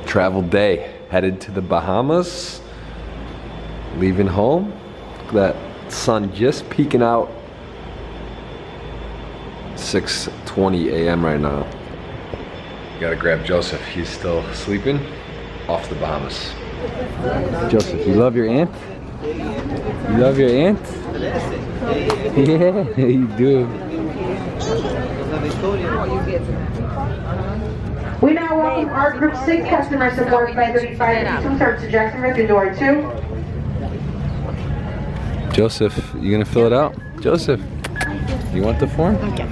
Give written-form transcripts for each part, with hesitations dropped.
Travel day, headed to the Bahamas, leaving home. Look at that sun just peeking out. 6:20 a.m. right now. Gotta grab Joseph, he's still sleeping, off to the Bahamas. Joseph, you love your aunt? You love your aunt? Yeah, you do. We now welcome our Group 6 customer support 535 from starts to Jacksonville to door 2. Joseph, you gonna fill it out? Joseph, you want the form? Okay.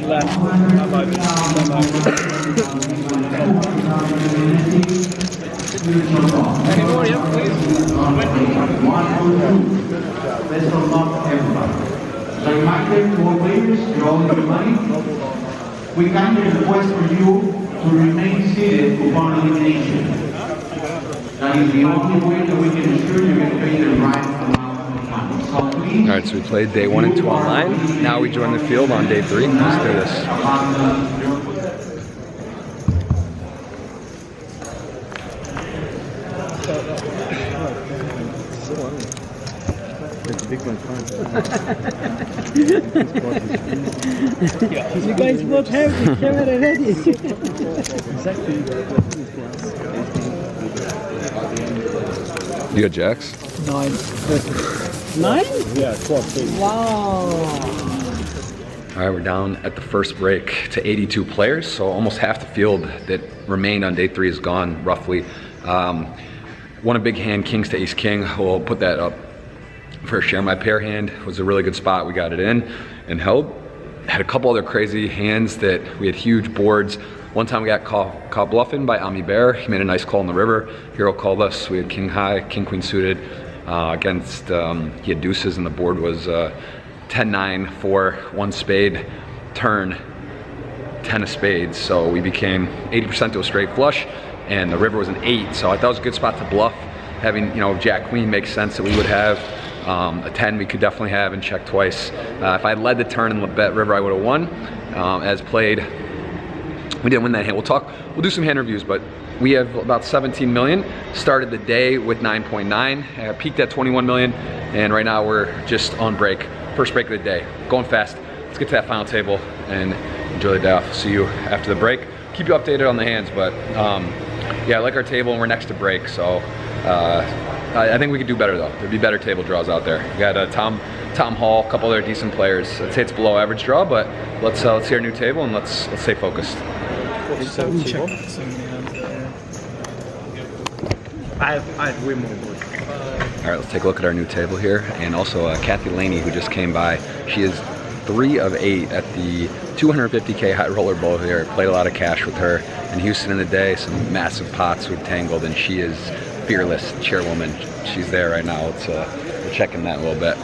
Left. Any more, yeah, please? Best of luck, everybody. So reminder to all players, you're all your money. We kindly request for you to remain seated upon elimination. That is the only way that we can ensure you get paid the right amount of money. So please. All right, so we played day 1 and 2 online. Now we join the field on day 3. Let's do this. You guys both have the camera ready. You got jacks? 9. 9? Yeah, 12. Wow. All right, we're down at the first break to 82 players, so almost half the field that remained on day 3 is gone, roughly. Won a big hand, kings to ace king. We'll put that up for a share. My pair hand was a really good spot. We got it in and held. Had a couple other crazy hands that we had huge boards. One time we got caught bluffing by Ami Bear. He made a nice call in the river. Hero called us. We had king high, king queen suited. Against, he had deuces and the board was 10-9, 4, 1 spade, turn, 10 of spades. So we became 80% to a straight flush and the river was an 8. So I thought it was a good spot to bluff. Having, you know, jack queen makes sense that we would have. A 10 we could definitely have and check twice. If I had led the turn and bet river, I would have won. As played, we didn't win that hand. We'll do some hand reviews, but we have about 17 million. Started the day with 9.9, peaked at 21 million, and right now we're just on break. First break of the day, going fast. Let's get to that final table and enjoy the day off. See you after the break. Keep you updated on the hands, but yeah, I like our table and we're next to break, so I think we could do better though. There'd be better table draws out there. We got Tom Hall, a couple other decent players. I'd say it's below average draw, but let's see our new table and let's stay focused. I have way more wood. All right, let's take a look at our new table here, and also Kathy Laney, who just came by. She is 3 of 8 at the 250K high roller bowl here. Played a lot of cash with her in Houston in the day. Some massive pots we've tangled, and she is fearless chairwoman. She's there right now. Let's we're checking that a little bit.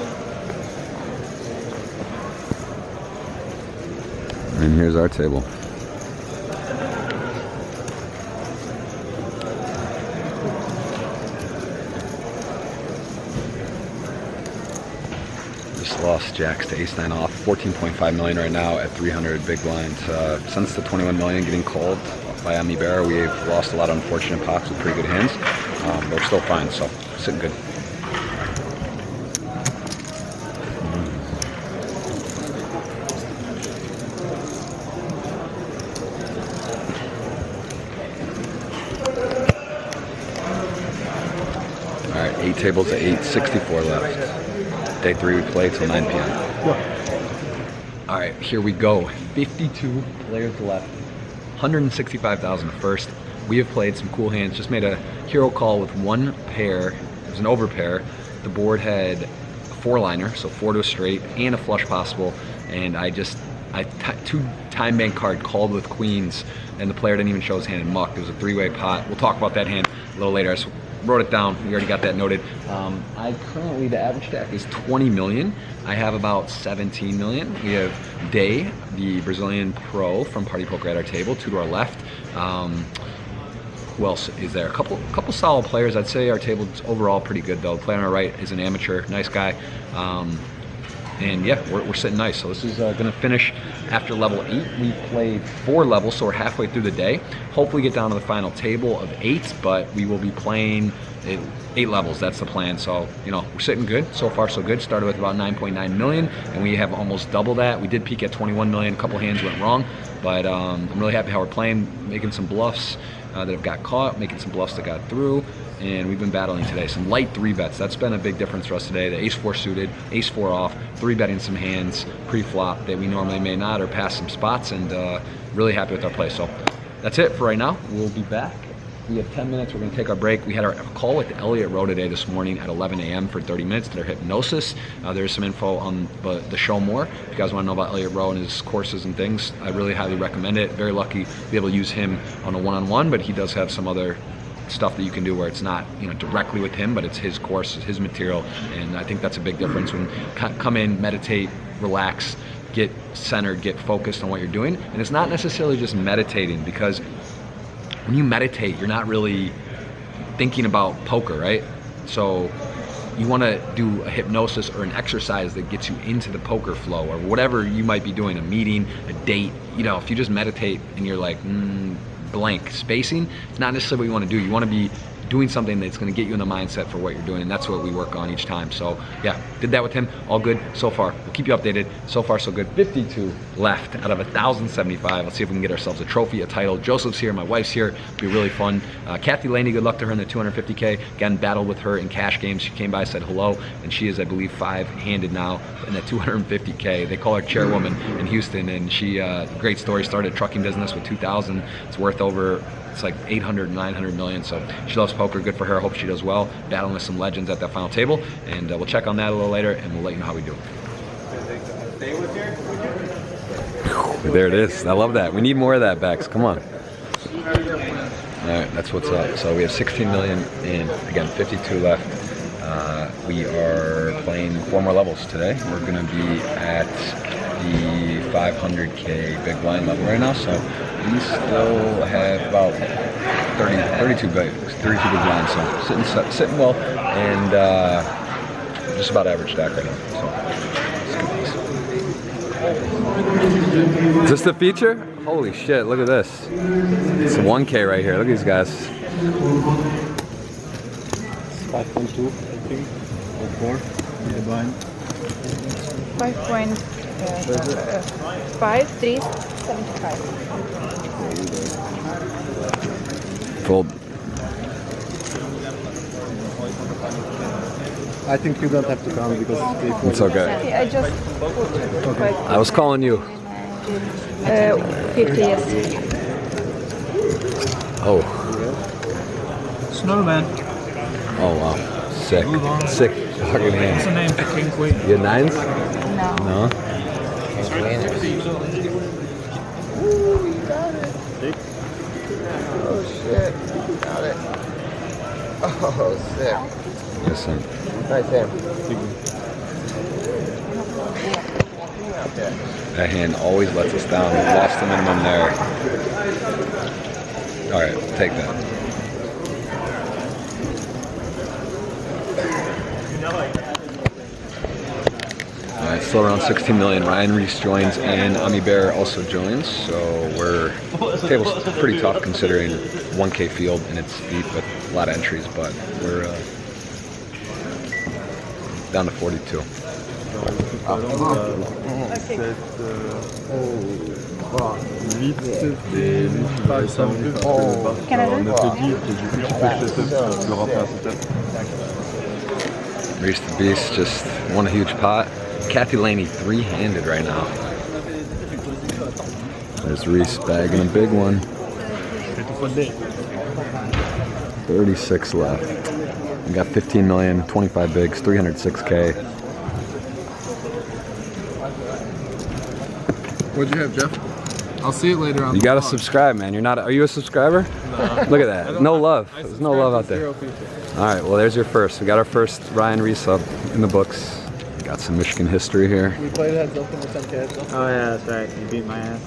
And here's our table. Just lost jacks to ace-9 off. 14.5 million right now at 300 big blinds. Since the 21 million getting called by Ami Bear, we've lost a lot of unfortunate pots with pretty good hands. But we're still fine, so sitting good. All right, 8 tables to 8, 64 left. Day 3 we play till 9 p.m. All right, here we go. 52 players left. 165,000 first. We have played some cool hands. Just made a hero call with 1 pair. It was an overpair. The board had a 4-liner, so 4 to a straight, and a flush possible. And 2 10 time bank card called with queens, and the player didn't even show his hand in muck. It was a three-way pot. We'll talk about that hand a little later. I just wrote it down. We already got that noted. I currently, the average stack is 20 million. I have about 17 million. We have Day, the Brazilian pro from Party Poker at our table, 2 to our left. Who else is there? A couple solid players. I'd say our table is overall pretty good though. The player on our right is an amateur, nice guy. And yeah, we're sitting nice. So this is gonna finish after level 8. We played 4 levels, so we're halfway through the day. Hopefully get down to the final table of 8, but we will be playing 8 levels, that's the plan. So, you know, we're sitting good. So far so good. Started with about 9.9 million, and we have almost double that. We did peak at 21 million, a couple hands went wrong, but I'm really happy how we're playing, making some bluffs that have got caught, making some bluffs that got through, and we've been battling today. Some light 3-bets, that's been a big difference for us today. The ace-4 suited, ace-4 off, 3-betting some hands pre-flop that we normally may not, or pass some spots, and really happy with our play. So that's it for right now. We'll be back. We have 10 minutes, we're gonna take our break. We had our call with Elliott Rowe today this morning at 11 a.m. for 30 minutes, their hypnosis. There's some info on the show more. If you guys wanna know about Elliott Rowe and his courses and things, I really highly recommend it. Very lucky to be able to use him on a one-on-one, but he does have some other stuff that you can do where it's not, you know, directly with him, but it's his course, it's his material, and I think that's a big difference when come in, meditate, relax, get centered, get focused on what you're doing. And it's not necessarily just meditating, because when you meditate, you're not really thinking about poker, right? So you want to do a hypnosis or an exercise that gets you into the poker flow, or whatever you might be doing, a meeting, a date. You know, if you just meditate and you're like blank spacing, it's not necessarily what you want to do. You want to be doing something that's going to get you in the mindset for what you're doing, and that's what we work on each time. So yeah, did that with him. All good so far. We'll keep you updated. So far so good. 52 left out of 1,075. Let's see if we can get ourselves a trophy, a title. Joseph's here, my wife's here. It'll be really fun. Kathy Laney, good luck to her in the 250K. Again, battled with her in cash games. She came by, said hello, and she is, I believe, 5-handed now in the 250K. They call her chairwoman in Houston, and she, great story, started a trucking business with 2,000. It's worth over, it's like 800, 900 million. So she loves poker, good for her. Hope she does well. Battling with some legends at that final table, and we'll check on that a little later, and we'll let you know how we do. There it is. I love that. We need more of that, Bex. Come on. All right, that's what's up. So we have 16 million in, again, 52 left. We are playing 4 more levels today. We're going to be at the 500K big blind level right now. So we still have about 32 big blinds. So sitting well, and just about average stack right now. So is this the feature? Holy shit, look at this. It's a 1K right here. Look at these guys. 5.2, I think, or 4 in the blind. 5.5, 375. Fold. I think you don't have to count because they fold. It's okay. Okay, I just put Okay. I was calling you. 50, yes. Oh. Snowman. Oh wow. Sick. Sick fucking What's the hand. name for King Queen? You had 9s? No. No? Oh shit, got it. Oh, sick. Listen. Nice hand. That hand always lets us down. We lost the minimum there. Alright, take that. Alright, still around 16 million. Ryan Riess joins and Ami Bear also joins. So table's pretty tough considering 1K field and it's deep with a lot of entries, but we're down to 42. Riess the Beast just won a huge pot. Kathy Laney 3-handed right now. There's Riess bagging a big one. 36 left. We got 15 million, 25 bigs, 306K. What'd you have, Jeff? I'll see it later on. You gotta subscribe, man. You're not. Are you a subscriber? No. Look at that. No love. There's no love out there. All right. Well, there's your first. We got our first Ryan Riess up in the books. Got some Michigan history here. We played heads open with some kids. Oh yeah, that's right. You beat my ass.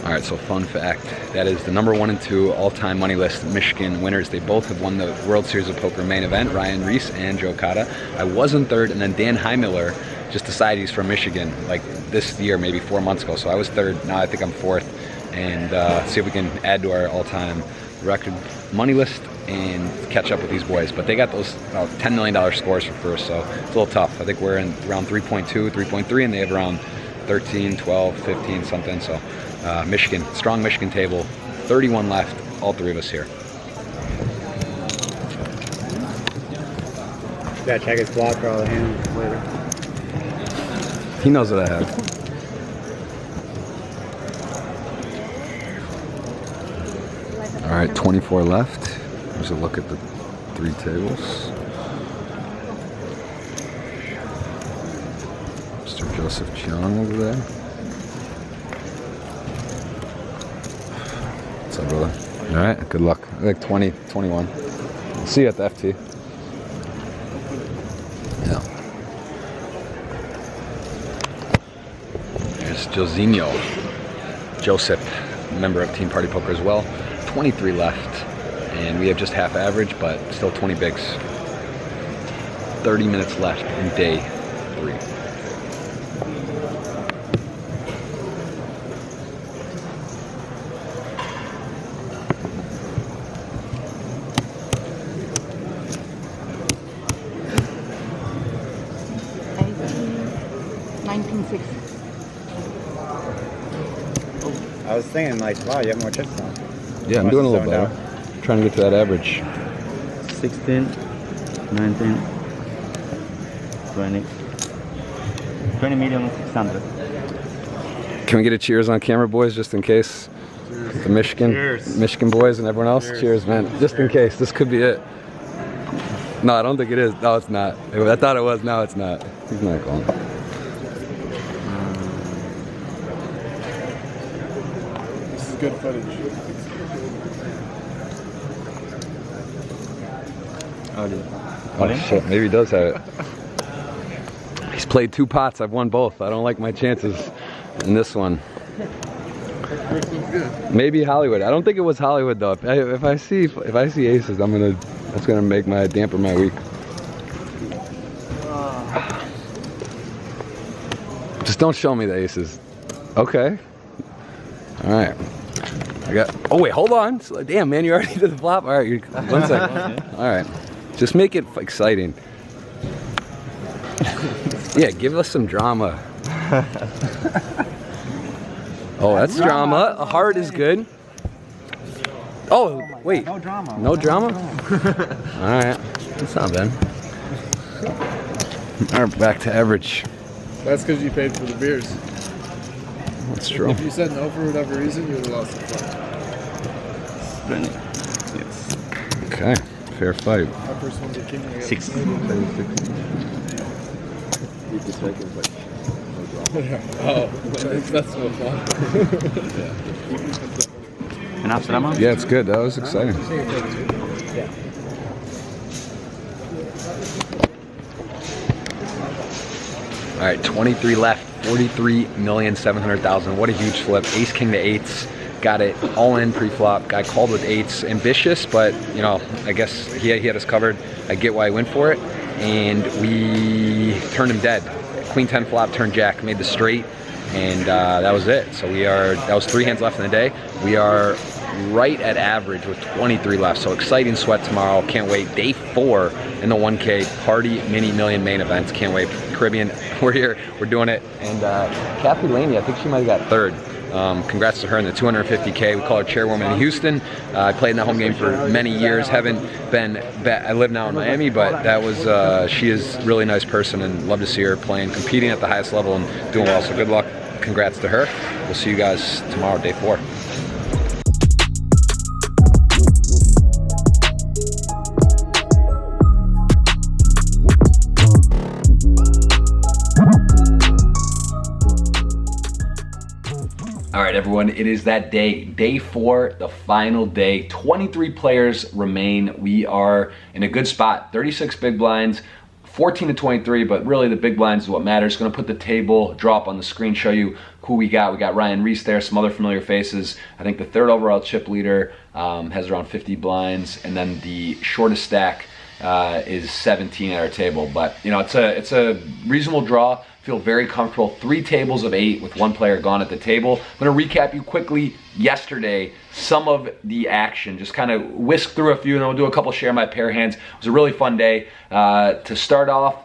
All right, so fun fact, that is the number 1 and 2 all-time money list Michigan winners. They both have won the World Series of Poker main event, Ryan Riess and Joe Cada. I was in third, and then Dan Heimiller just decided he's from Michigan, like this year, maybe 4 months ago. So I was third, now I think I'm fourth. And see if we can add to our all-time record money list and catch up with these boys. But they got those $10 million scores for first, so it's a little tough. I think we're in around 3.2, 3.3, and they have around 13, 12, 15, something. So Michigan, strong Michigan table, 31 left, all three of us here. Gotta check his block for all the hands later. He knows what I have. All right, 24 left. Here's a look at the 3 tables. Mr. Joseph Chiang over there. What's up, brother? All right, good luck. I think 20, 21. I'll see you at the FT. Yeah. There's Josinho. Joseph, member of Team Party Poker as well. 23 left, and we have just half average, but still 20 bigs. 30 minutes left in day 3. I was thinking like, wow, you have more chips now. Yeah, I'm doing a little better. Trying to get to that average. 16, 19, 20. 20,600,000. Can we get a cheers on camera, boys, just in case? Cheers. The Michigan boys and everyone else. Cheers, man. Just in case. This could be it. No, I don't think it is. No, it's not. I thought it was. No, it's not. He's not going. This is good footage. Oh shit, maybe he does have it. He's played 2 pots, I've won both. I don't like my chances in this one. Maybe Hollywood. I don't think it was Hollywood though. If I see aces, that's gonna damper my week. Just don't show me the aces. Okay. Alright. Oh wait, hold on. Damn man, you already did the flop. Alright, 1 second. Alright. Just make it exciting. Yeah, give us some drama. Oh, that's drama. A heart is good. Oh, wait. No drama. No drama? Alright. That's not bad. Alright, back to average. That's because you paid for the beers. That's true. If you said no for whatever reason, you would have lost the fight. 20. Yes. Okay. Fair fight. My first one's a king. 6. Oh, that's so fun. Enough drama? Yeah, it's good. That was exciting. All right, 23 left. 43,700,000. What a huge flip. Ace King to 8s. Got it all in pre-flop. Guy called with 8s. Ambitious, but you know, I guess he had us covered. I get why he went for it. And we turned him dead. Queen 10 flop, turned jack, made the straight, and that was it. So that was 3 hands left in the day. We are right at average with 23 left. So exciting sweat tomorrow. Can't wait. Day 4 in the 1K Party Mini Million main events. Can't wait. Caribbean, we're here. We're doing it. And Kathy Laney, I think she might have got 3rd. Congrats to her in the 250K. We call her chairwoman in Houston. I played in that home game for many years. Haven't been back. I live now in Miami, but that was she is a really nice person, and love to see her playing, competing at the highest level and doing well. So good luck. Congrats to her. We'll see you guys tomorrow, day 4. everyone, it is that day, day 4, the final day. 23 players remain. We are in a good spot. 36 big blinds, 14 to 23, but really the big blinds is what matters. Going to put the table drop on the screen, show you who we got. We got Ryan Riess there, some other familiar faces. I think the 3rd overall chip leader has around 50 blinds, and then the shortest stack is 17 at our table. But you know, it's a reasonable draw. Feel very comfortable. 3 tables of 8 with 1 player gone at the table. I'm gonna recap you quickly yesterday, some of the action, just kind of whisk through a few, and then we'll do a couple share my pair hands. It was a really fun day. To start off,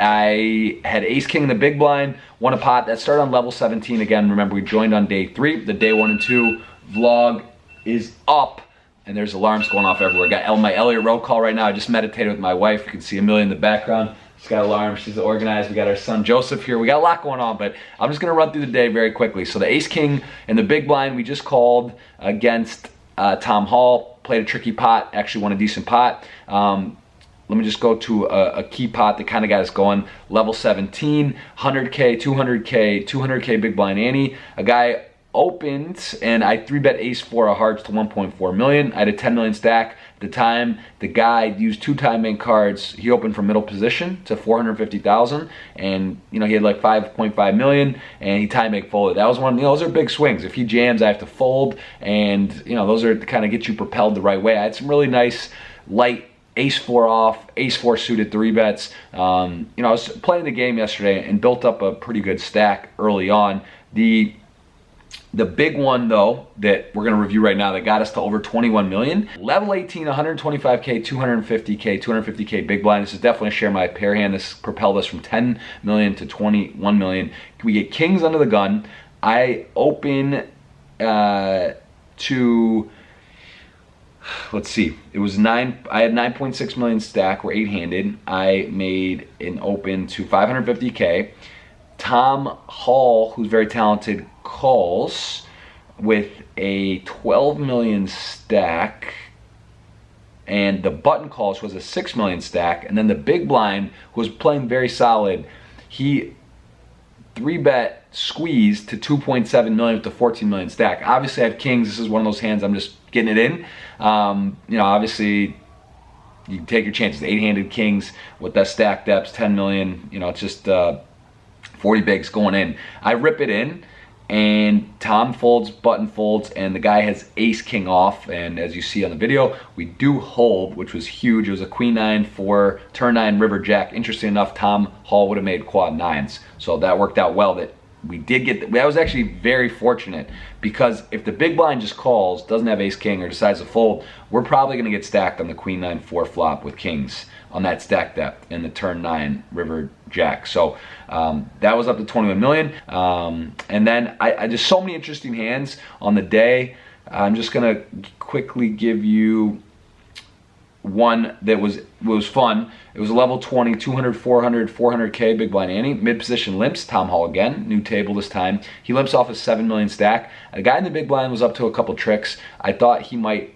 I had ace king in the big blind, won a pot. That started on level 17 again. Remember, we joined on day 3. The day 1 and 2 vlog is up, and there's alarms going off everywhere. Got my Elliott roll call right now. I just meditated with my wife. You can see Amelia in the background. She's got alarms, she's organized. We got our son Joseph here. We got a lot going on, but I'm just gonna run through the day very quickly. So the ace king and the big blind, we just called against Tom Hall, played a tricky pot, actually won a decent pot. Let me just go to a key pot that kind of got us going. Level 17, 100K, 200K, 200K big blind ante. A guy opened and I 3-bet ace-4 of hearts to 1.4 million. I had a 10 million stack. At the time, the guy used 2 time bank cards. He opened from middle position to 450,000, and you know, he had like 5.5 million, and he time bank folded. That was one, you know, those are big swings. If he jams, I have to fold, and you know, those are to kind of get you propelled the right way. I had some really nice light ace-4 off, ace-4 suited 3-bets. You know, I was playing the game yesterday and built up a pretty good stack early on. The big one though that we're going to review right now that got us to over 21 million, level 18, 125K, 250K, 250K big blind. This is definitely a share my pair hand. This propelled us from 10 million to 21 million. We get kings under the gun. I open to, let's see, it was I had 9.6 million stack, we're 8-handed. I made an open to 550K. Tom Hall, who's very talented, calls with a 12 million stack, and the button calls was a 6 million stack, and then the big blind, who was playing very solid, he 3-bet squeezed to 2.7 million with the 14 million stack. Obviously I have kings. This is one of those hands I'm just getting it in. You know, obviously you can take your chances. 8-handed kings with that stack depth, 10 million, you know, it's just 40 bigs going in. I rip it in, and Tom folds, button folds, and the guy has ace king off, and as you see on the video, we do hold, which was huge. It was a queen 9 for turn 9 river jack. Interesting enough, Tom Hall would have made quad 9s, so that worked out well that we did get that was actually very fortunate, because if the big blind just calls, doesn't have ace king, or decides to fold, we're probably going to get stacked on the queen 9-4 flop with kings on that stack depth in the turn 9 river jack. So that was up to 21 million. And then I just so many interesting hands on the day. I'm just gonna quickly give you one that was fun. It was a level 20, 200, 400, 400K big blind ante. Mid position limps, Tom Hall again, new table this time. He limps off a 7 million stack. A guy in the big blind was up to a couple tricks. I thought he might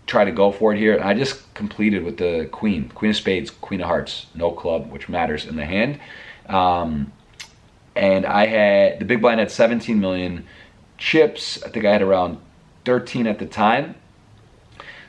try to go for it here, and I just completed with the queen of spades, queen of hearts, no club, which matters in the hand. And I had, the big blind had 17 million chips. I think I had around 13 at the time.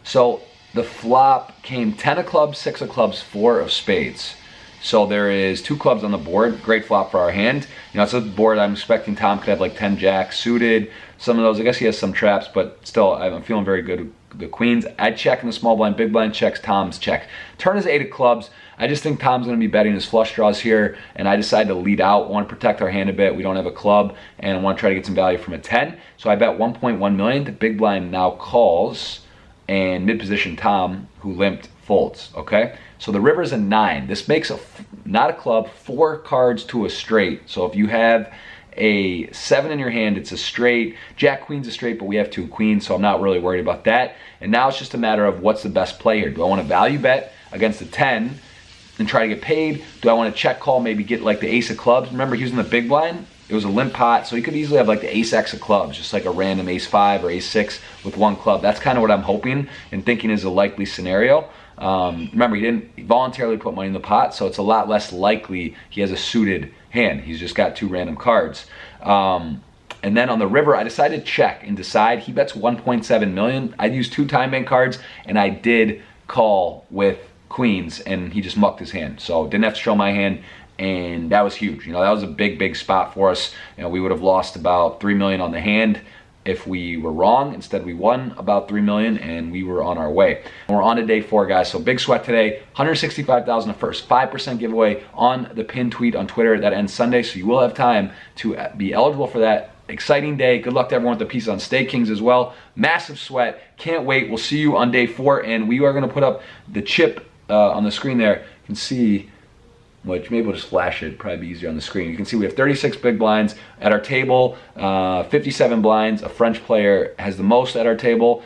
So the flop came 10 of clubs, 6 of clubs, 4 of spades. So there is 2 clubs on the board. Great flop for our hand. You know, it's a board I'm expecting Tom could have like 10 jacks suited. Some of those, I guess he has some traps, but still I'm feeling very good. The queens, I check in the small blind, big blind checks, Tom's check. Turn is 8 of clubs. I just think Tom's gonna be betting his flush draws here, and I decided to lead out. Want to protect our hand a bit. We don't have a club, and I want to try to get some value from a 10. So I bet 1.1 million. The big blind now calls, and mid position Tom, who limped, folds. Okay, so the river's a 9. This makes not a club, 4 cards to a straight. So if you have a 7 in your hand, it's a straight. Jack queen's a straight, but we have 2 queens, so I'm not really worried about that. And now it's just a matter of what's the best play here. Do I want to value bet against a 10 and try to get paid? Do I want to check call, maybe get like the ace of clubs? Remember, he was in the big blind. It was a limp pot, so he could easily have like the ace X of clubs, just like a random ace 5 or ace 6 with 1 club. That's kind of what I'm hoping and thinking is a likely scenario. Remember, he voluntarily put money in the pot, so it's a lot less likely he has a suited hand. He's just got 2 random cards. And And then on the river, I decided to check and decide. He bets 1.7 million. I'd used 2 time bank cards, and I did call with queens, and he just mucked his hand. So didn't have to show my hand, and that was huge. You know, that was a big spot for us. You know, we would have lost about 3 million on the hand if we were wrong. Instead, we won about 3 million, and we were on our way. And we're on to day 4, guys. So big sweat today. 165,000 the first, 5% giveaway on the pinned tweet on Twitter that ends Sunday. So you will have time to be eligible for that. Exciting day. Good luck to everyone with the piece on Stake Kings as well. Massive sweat. Can't wait. We'll see you on day 4, and we are going to put up the chip on the screen there. You can see, which maybe we'll just flash it, probably be easier on the screen. You can see we have 36 big blinds at our table, 57 blinds. A French player has the most at our table.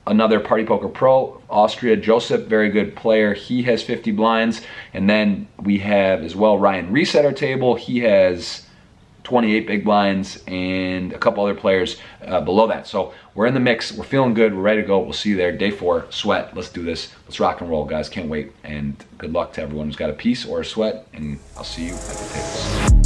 Another Party Poker Pro, Austria, Joseph, very good player. He has 50 blinds. And then we have as well Ryan Riess at our table. He has 28 big blinds, and a couple other players below that. So we're in the mix. We're feeling good. We're ready to go. We'll see you there. Day 4, sweat. Let's do this. Let's rock and roll, guys. Can't wait. And good luck to everyone who's got a piece or a sweat, and I'll see you at the tables.